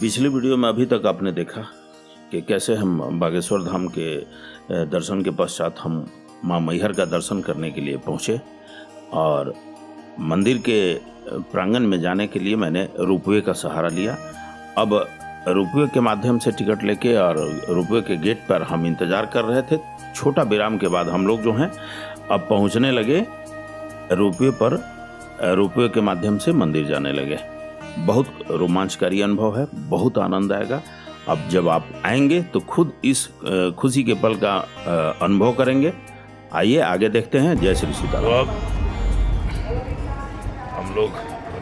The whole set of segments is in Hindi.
पिछले वीडियो में अभी तक आपने देखा कि कैसे हम बागेश्वर धाम के दर्शन के पश्चात हम माँ मैहर का दर्शन करने के लिए पहुँचे और मंदिर के प्रांगण में जाने के लिए मैंने रोपवे का सहारा लिया। अब रोपवे के माध्यम से टिकट लेके और रोपवे के गेट पर हम इंतज़ार कर रहे थे। छोटा विराम के बाद हम लोग जो हैं अब पहुंचने लगे रोपवे पर। रोपवे के माध्यम से मंदिर जाने लगे। बहुत रोमांचकारी अनुभव है, बहुत आनंद आएगा। अब जब आप आएंगे तो खुद इस खुशी के पल का अनुभव करेंगे। आइए आगे देखते हैं। जय श्री सीताराम। हम लोग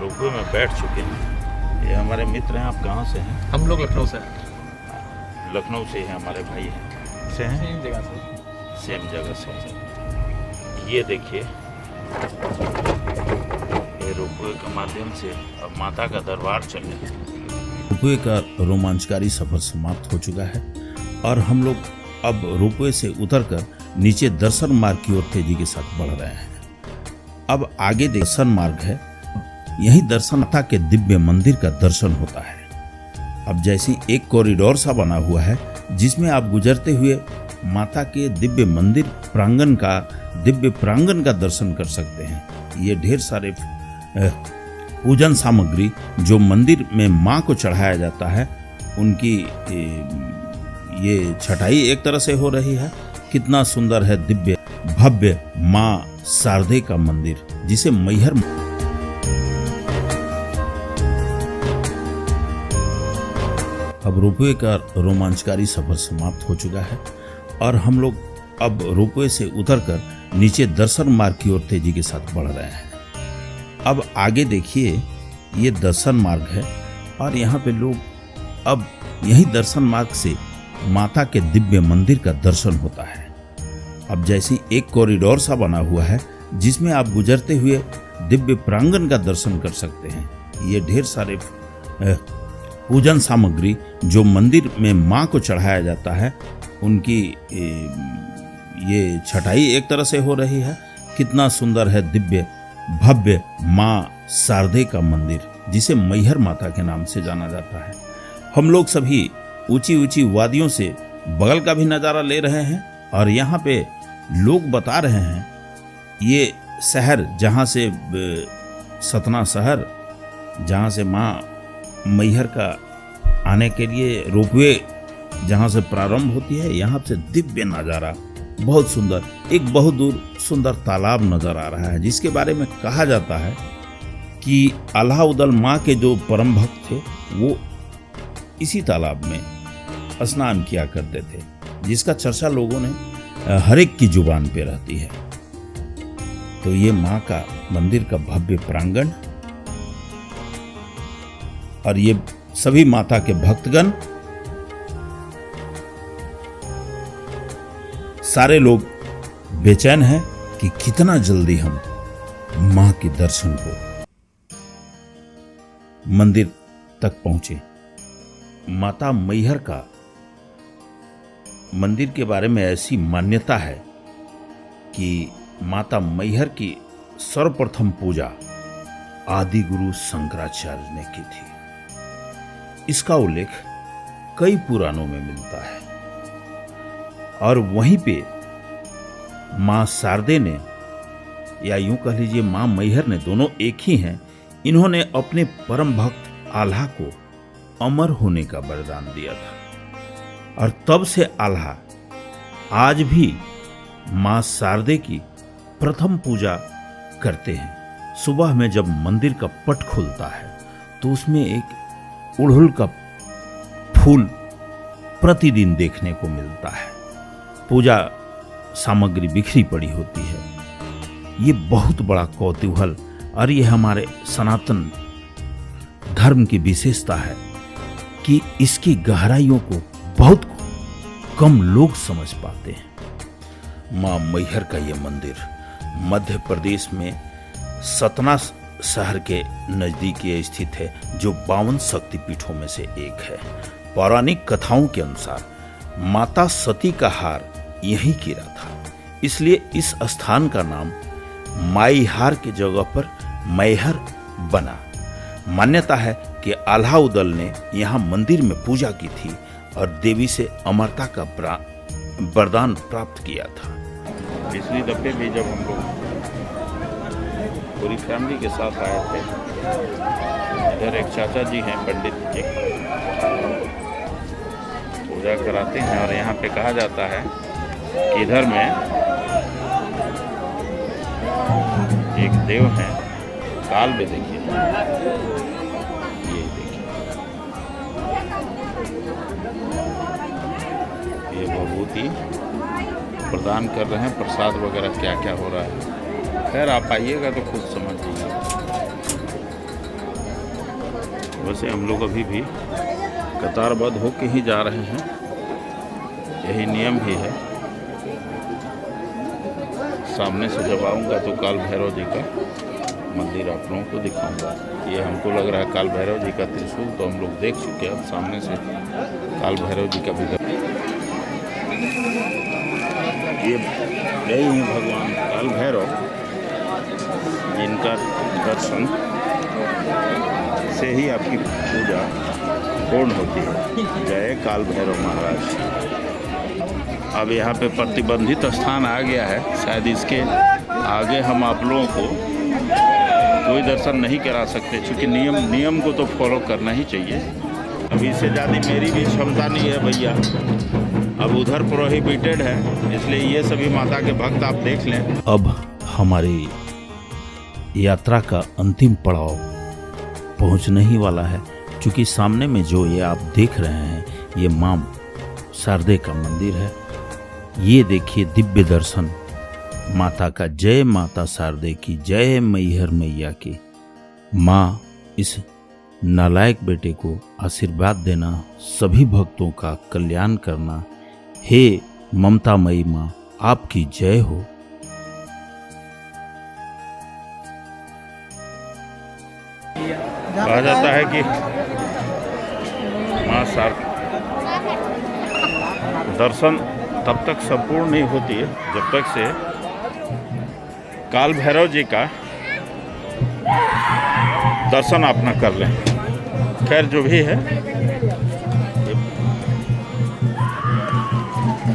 रोपवे में बैठ चुके हैं। ये हमारे मित्र हैं। आप कहाँ से हैं? हम लोग लखनऊ से हैं। लखनऊ से हैं। हमारे भाई हैं से हैं सेम जगह से। सेम जगह से। ये देखिए, ये रोपवे के माध्यम से अब माता का दरबार चले। रोपवे का रोमांचकारी सफर समाप्त हो चुका है और हम लोग अब रोपवे से उतरकर नीचे दर्शन मार्ग की ओर तेजी के साथ बढ़ रहे हैं। अब आगे दर्शन मार्ग है। यही दर्शन माता के दिव्य मंदिर का दर्शन होता है। अब जैसी एक कॉरिडोर सा बना हुआ है जिसमें आप गुजरते हुए माता के दिव्य मंदिर दिव्य प्रांगण का दर्शन कर सकते हैं। ये ढेर सारे पूजन सामग्री जो मंदिर में माँ को चढ़ाया जाता है, उनकी ये छटाई एक तरह से हो रही है। कितना सुंदर है दिव्य भव्य माँ शारदे का मंदिर, जिसे मैहर। अब रोपवे का रोमांचकारी सफर समाप्त हो चुका है और हम लोग अब रोपवे से उतरकर नीचे दर्शन मार्ग की ओर तेजी के साथ बढ़ रहे हैं। अब आगे देखिए, ये दर्शन मार्ग है और यहाँ पे लोग अब यही दर्शन मार्ग से माता के दिव्य मंदिर का दर्शन होता है। अब जैसी एक कॉरिडोर सा बना हुआ है जिसमें आप गुजरते हुए दिव्य प्रांगण का दर्शन कर सकते हैं। ये ढेर सारे पूजन सामग्री जो मंदिर में माँ को चढ़ाया जाता है, उनकी ये छटाई एक तरह से हो रही है। कितना सुंदर है दिव्य भव्य माँ शारदे का मंदिर, जिसे मैहर माता के नाम से जाना जाता है। हम लोग सभी ऊंची ऊंची वादियों से बगल का भी नज़ारा ले रहे हैं और यहाँ पे लोग बता रहे हैं ये शहर जहाँ से सतना शहर, जहाँ से माँ मैहर का आने के लिए रोपवे जहाँ से प्रारंभ होती है, यहाँ से दिव्य नज़ारा बहुत सुंदर। एक बहुत दूर सुंदर तालाब नजर आ रहा है जिसके बारे में कहा जाता है कि अलाउद्दीन माँ के जो परम भक्त थे वो इसी तालाब में स्नान किया करते थे, जिसका चर्चा लोगों ने हर एक की जुबान पे रहती है। तो ये माँ का मंदिर का भव्य प्रांगण और ये सभी माता के भक्तगण, सारे लोग बेचैन हैं कि कितना जल्दी हम माँ के दर्शन को मंदिर तक पहुंचे। माता मैहर का मंदिर के बारे में ऐसी मान्यता है कि माता मैहर की सर्वप्रथम पूजा आदि गुरु शंकराचार्य ने की थी। इसका उल्लेख कई पुराणों में मिलता है और वहीं पे माँ शारदे ने, या यूं कह लीजिए माँ मैहर ने, दोनों एक ही हैं, इन्होंने अपने परम भक्त आल्हा को अमर होने का वरदान दिया था और तब से आल्हा आज भी माँ शारदे की प्रथम पूजा करते हैं। सुबह में जब मंदिर का पट खुलता है तो उसमें एक उड़हुल का फूल प्रतिदिन देखने को मिलता है। पूजा सामग्री बिखरी पड़ी होती है। ये बहुत बड़ा कौतूहल और ये हमारे सनातन धर्म की विशेषता है कि इसकी गहराइयों को बहुत कम लोग समझ पाते हैं। माँ मैहर का ये मंदिर मध्य प्रदेश में सतना शहर के नजदीक ये स्थित है, जो 52 शक्तिपीठों में से एक है। पौराणिक कथाओं के अनुसार माता सती का हार यहीं गिरा था, इसलिए इस स्थान का नाम माईहार की जगह पर मैहर बना। मान्यता है कि अलाउद्दीन ने यहाँ मंदिर में पूजा की थी और देवी से अमरता का वरदान प्राप्त किया था। पिछली दफे भी जब हम लोग पूरी फैमिली के साथ आए थे, इधर एक चाचा जी हैं, पंडित जी, पूजा कराते हैं और यहाँ पे कहा जाता है कि इधर में एक देव हैं, काल में देखिए, ये देखिए, ये भभूति प्रदान कर रहे हैं, प्रसाद वगैरह क्या क्या हो रहा है। खैर आप आइएगा तो खुद समझ लीजिए। वैसे हम लोग अभी भी कतारबद्ध होके ही जा रहे हैं, यही नियम ही है। सामने से जब आऊँगा तो काल भैरव जी का मंदिर आप लोगों को दिखाऊंगा। ये हमको लग रहा है काल भैरव जी का त्रिशूल तो हम लोग देख चुके हैं, अब सामने से काल भैरव जी का भी ये यही हैं भगवान काल भैरव, जिनका दर्शन से ही आपकी पूजा पूर्ण होती है। जय काल भैरव महाराज। अब यहाँ पे प्रतिबंधित स्थान आ गया है, शायद इसके आगे हम आप लोगों को कोई दर्शन नहीं करा सकते, क्योंकि नियम को तो फॉलो करना ही चाहिए। अभी इससे ज़्यादा मेरी भी क्षमता नहीं है भैया, अब उधर प्रोहिबिटेड है, इसलिए ये सभी माता के भक्त आप देख लें। अब हमारी यात्रा का अंतिम पड़ाव पहुंचने ही वाला है, क्योंकि सामने में जो ये आप देख रहे हैं ये मां शारदे का मंदिर है। ये देखिए दिव्य दर्शन माता का। जय माता शारदे की, जय मैहर मैया की। माँ इस नालायक बेटे को आशीर्वाद देना, सभी भक्तों का कल्याण करना। हे ममतामयी माँ, आपकी जय हो। कहा जाता है कि माँ शारदा दर्शन तब तक संपूर्ण नहीं होती है जब तक से काल भैरव जी का दर्शन आप न कर लें। खैर जो भी है,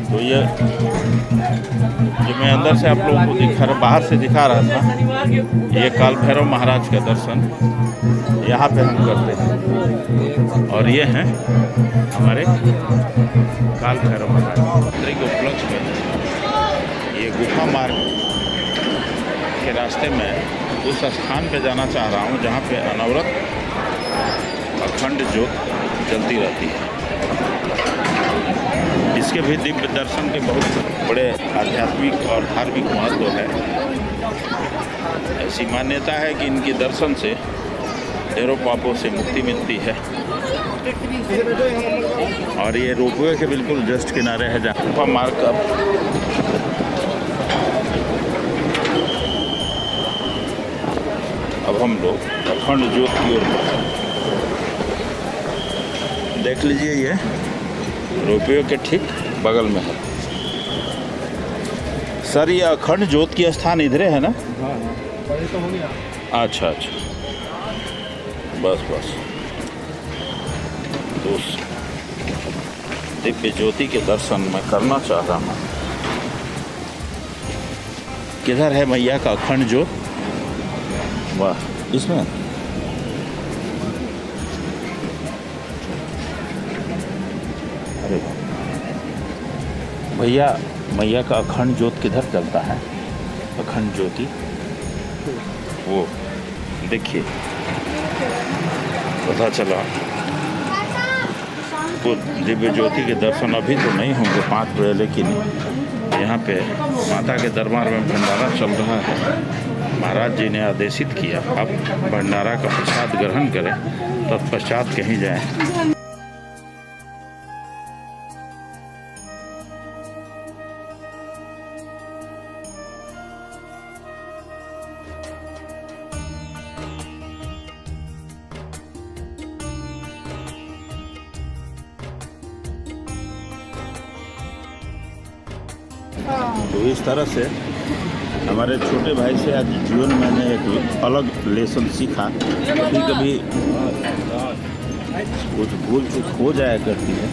तो ये जो मैं अंदर से आप लोगों को बाहर से दिखा रहा था, ये काल भैरव महाराज का दर्शन यहाँ पे हम करते हैं। और ये हैं हमारे काल भैरव महाराज के उपलक्ष्य में ये गुफा मार्ग के रास्ते में उस स्थान पे जाना चाह रहा हूँ जहाँ पे अनवरत अखंड ज्योत जलती रहती है। इसके भी दिव्य दर्शन के बहुत बड़े आध्यात्मिक और धार्मिक महत्व है। ऐसी मान्यता है कि इनके दर्शन से ढेरों पापों से मुक्ति मिलती है। और ये रोपवे के बिल्कुल जस्ट किनारे है जहाँ गुफा मार्ग का अब हम लोग अखंड ज्योत की ओर देख लीजिए। ये रोपवे के ठीक बगल में है। सर ये अखंड ज्योत की स्थान इधर है ना? अच्छा अच्छा, बस तो उस दिव्य ज्योति के दर्शन मैं करना चाह रहा हूँ। किधर है मैया का अखंड ज्योत? वाह, इसमें अरे भैया, मैया का अखंड ज्योत किधर चलता है? अखंड ज्योति वो देखिए, पता चला। तो दिव्य ज्योति के दर्शन अभी तो नहीं होंगे 5 बजे, लेकिन यहाँ पे माता के दरबार में भंडारा चल रहा है। महाराज जी ने आदेशित किया आप भंडारा का प्रसाद ग्रहण करें, तत्पश्चात कहीं जाएं। तो इस तरह से हमारे छोटे भाई से आज जीवन में मैंने एक अलग लेसन सीखा। कभी कभी कुछ भूल चूक हो जाया करती है।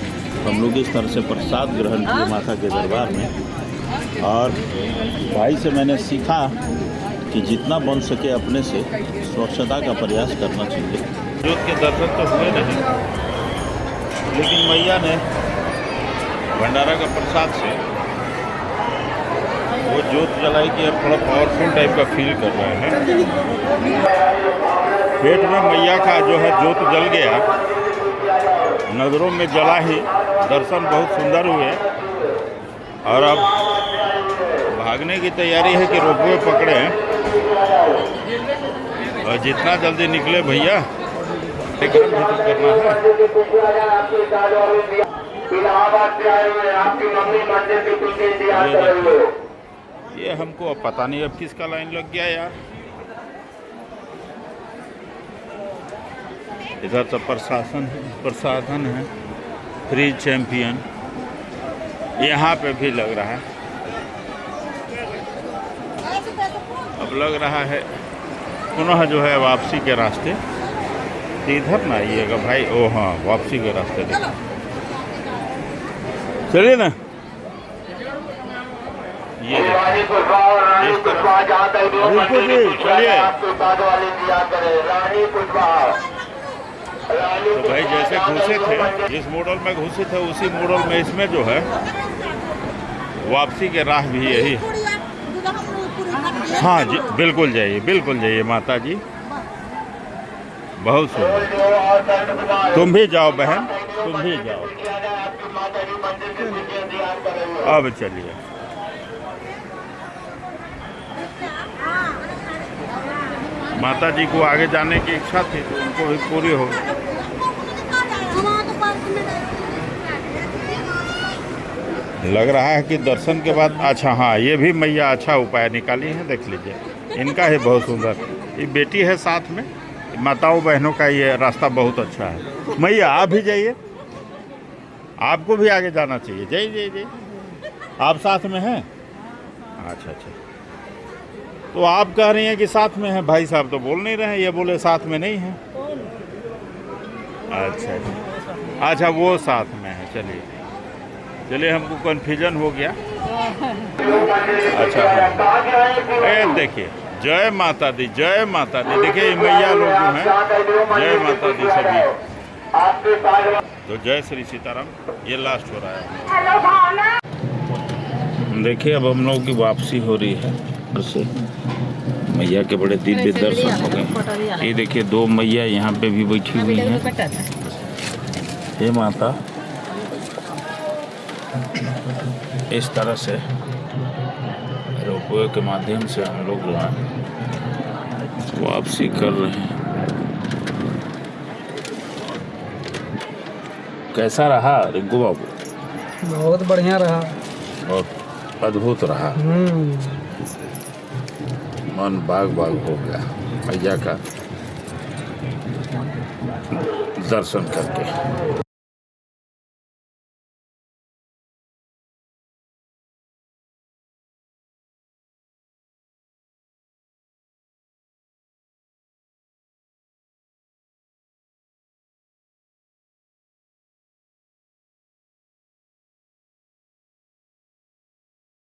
हम लोग इस तरह से प्रसाद ग्रहण किए माता के दरबार में, और भाई से मैंने सीखा कि जितना बन सके अपने से स्वच्छता का प्रयास करना चाहिए। ज्योत के दर्शन तो हुए नहीं, लेकिन मैया ने भंडारा का प्रसाद से वो ज्योत जलाई कि अब थोड़ा पावरफुल टाइप का फील कर रहे हैं। पेट में मैया का जो है ज्योत जल गया, नज़रों में जला ही, दर्शन बहुत सुंदर हुए। और अब भागने की तैयारी है कि रोपवे पकड़े, और जितना जल्दी निकले भैया टिकट भी तो करना है। ये हमको अब पता नहीं अब किसका लाइन लग गया यार। इधर तो प्रशासन है, फ्री चैंपियन यहाँ पे भी लग रहा है। अब लग रहा है पुनः जो है वापसी के रास्ते, इधर ना आइएगा भाई। ओ हाँ, वापसी के रास्ते देखो, चलिए ना। ये इस तरफ चलिए। तो भाई जैसे घुसे थे, जिस मॉडल में घुसे थे उसी मॉडल में इसमें जो है वापसी के राह भी यही। हाँ जी, बिल्कुल जाइए माता जी, बहुत सुंदर। तुम भी जाओ बहन, तुम भी जाओ। अब चलिए। माता जी को आगे जाने की इच्छा थी तो उनको भी पूरी हो गई। लग रहा है कि दर्शन के बाद, अच्छा हाँ, ये भी मैया अच्छा उपाय निकाली है, देख लीजिए। इनका है बहुत सुंदर। ये बेटी है साथ में, माताओं बहनों का ये रास्ता बहुत अच्छा है। मैया आप भी जाइए, आपको भी आगे जाना चाहिए। जाइए। आप साथ में हैं? अच्छा। तो आप कह रही हैं कि साथ में है, भाई साहब तो बोल नहीं रहे हैं, ये बोले साथ में नहीं है। अच्छा, वो साथ में है। चलिए हमको कन्फ्यूजन हो गया। अच्छा हाँ। देखिए, जय माता दी। देखिए ये मैया लोग जो हैं, जय माता दी सभी। तो जय श्री सीताराम। ये लास्ट हो रहा है। देखिए अब हम लोगों की वापसी हो रही है। से मैया के बड़े दिव्य दर्शन हो गए। ये देखिए 2 मैया यहाँ पे भी बैठी हुई हैं। हे माता, इस तरह से रोपवे के माध्यम से हम लोग जो है वापसी कर रहे हैं। कैसा रहा रिंकू बाबू? बहुत बढ़िया रहा, बहुत अद्भुत रहा। मन बाग हो गया मैया का दर्शन करके।